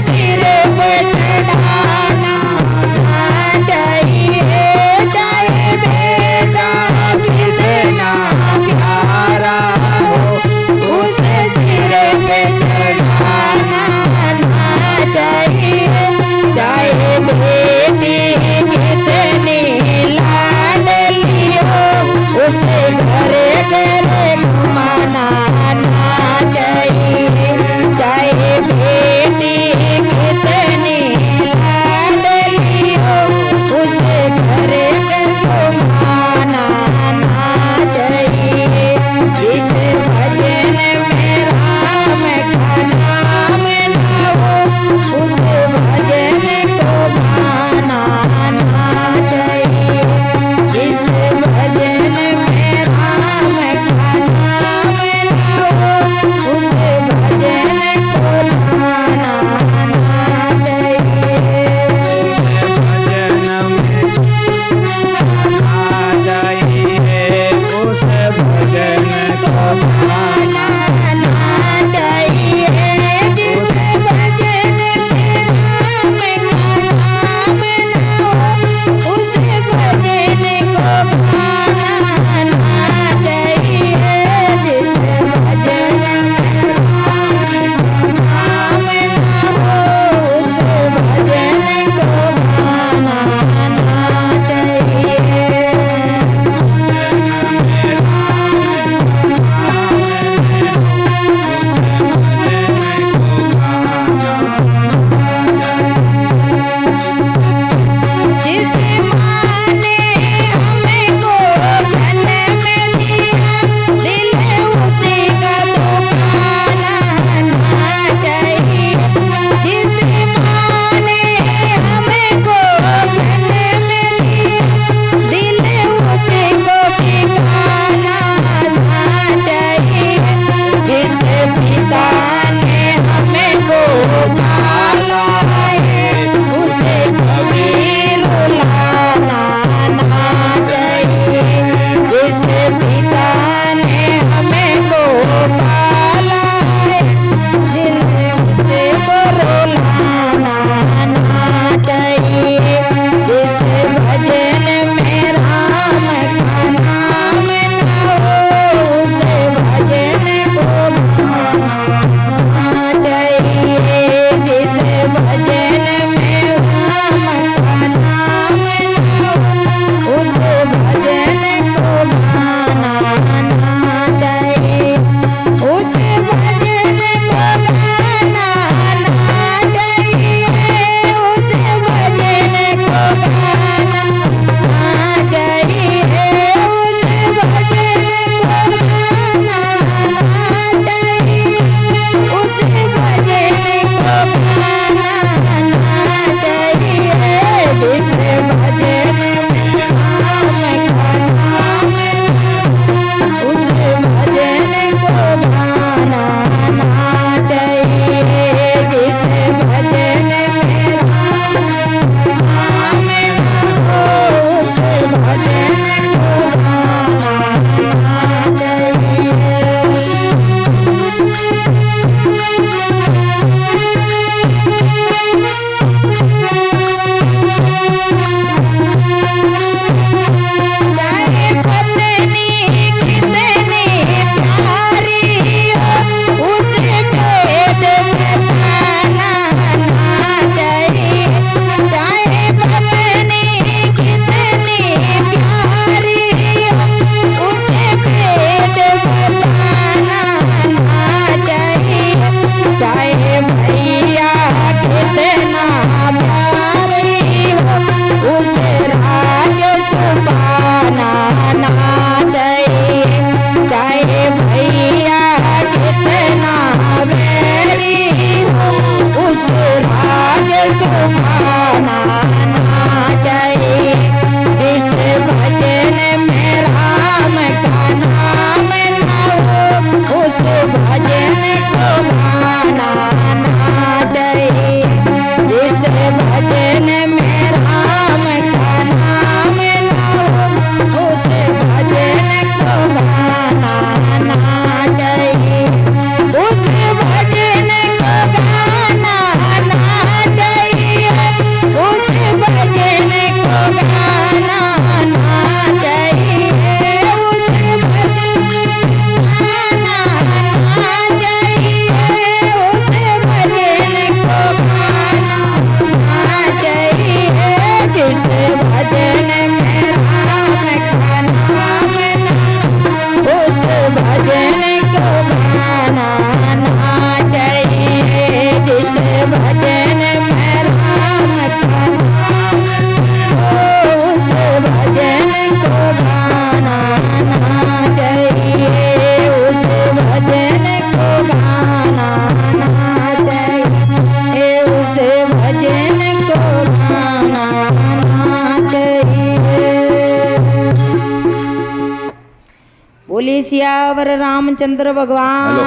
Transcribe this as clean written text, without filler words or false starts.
सिर पे चढ़ाना चाहिए। सुभाना नाचई, चाहे भैया कितना बैरी हो, उस राज सुभाना नाचई। जिस भजन में राम का नाम न हो, उस भजन को गाना नाचई। जिस भजन में राम का नाम न हो, उस भजन को गाना नाचई। उस भजन को गाना नाचई, उस भजन को गाना नाचई, उस भजन गाना नाचई, उस भजन को गाना नाचई। जिस भजन में राम का नाम न हो, उस भजन को गाना नाचई। जिस भजन में राम का नाम हो, उस भजन को गाना नाचई, उस भजन को गाना नाचई, उस भजन को गाना नाचई। बोलिए सियावर रामचंद्र भगवान।